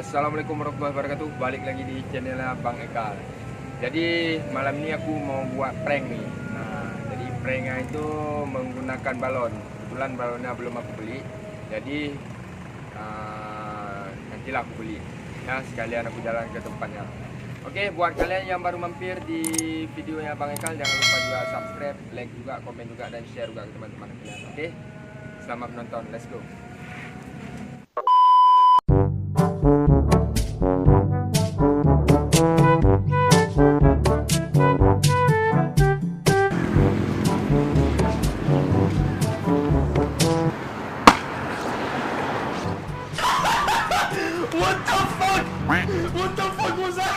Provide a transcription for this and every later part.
Assalamualaikum warahmatullahi wabarakatuh. Balik lagi di channel Bang Ekal. Jadi malam ni aku mau buat prank ni. Jadi pranknya itu menggunakan balon. Kebetulan balonnya belum aku beli. Jadi nantilah aku beli. Ya, sekalian aku jalan ke tempatnya. Oke, buat kalian yang baru mampir di videonya Bang Ekal, jangan lupa juga subscribe, like juga, komen juga, dan share juga ke teman-teman kalian. Oke, selamat menonton. Let's go. What the fuck? What the fuck was that?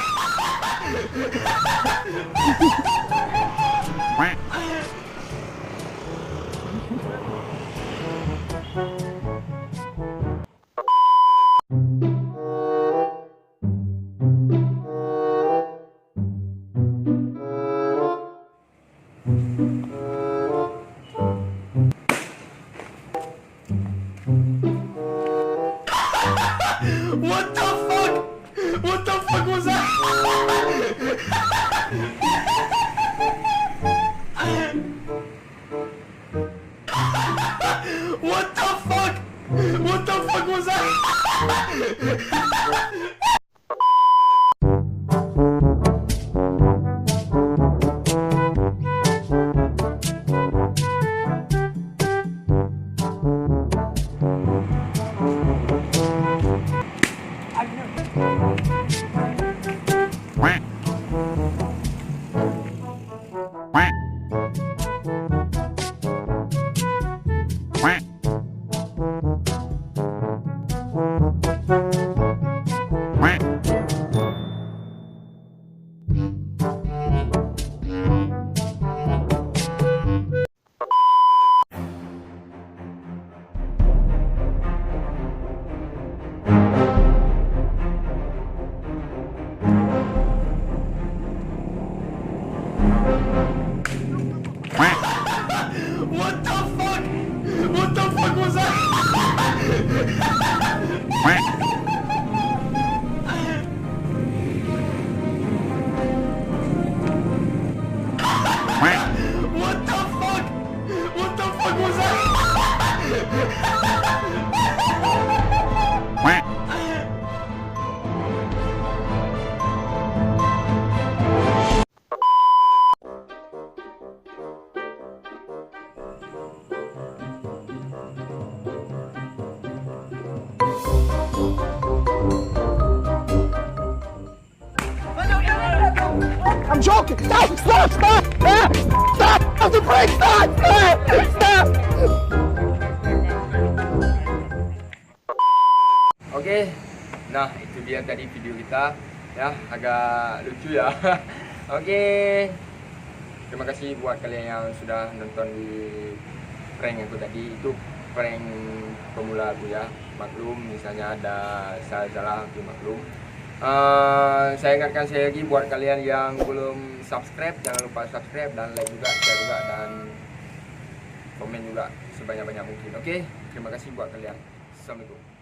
What the fuck? What the fuck was that? What the fuck? What the fuck was that? What the fuck? What the fuck was that? What the fuck? What the fuck was that? I'm joking! Stop! Stop! Stop! Stop! Stop the brake! Stop! Stop! Stop! Oke, nah itu dia tadi video kita, ya agak lucu ya. Oke, terima kasih buat kalian yang sudah nonton di prank aku tadi. Itu prank pemula aku ya, maklum misalnya ada salah-salah, aku maklum. Saya ingatkan sekali lagi buat kalian yang belum subscribe, jangan lupa subscribe dan like juga, share juga, dan komen juga sebanyak-banyak mungkin. Oke, terima kasih buat kalian. Assalamualaikum.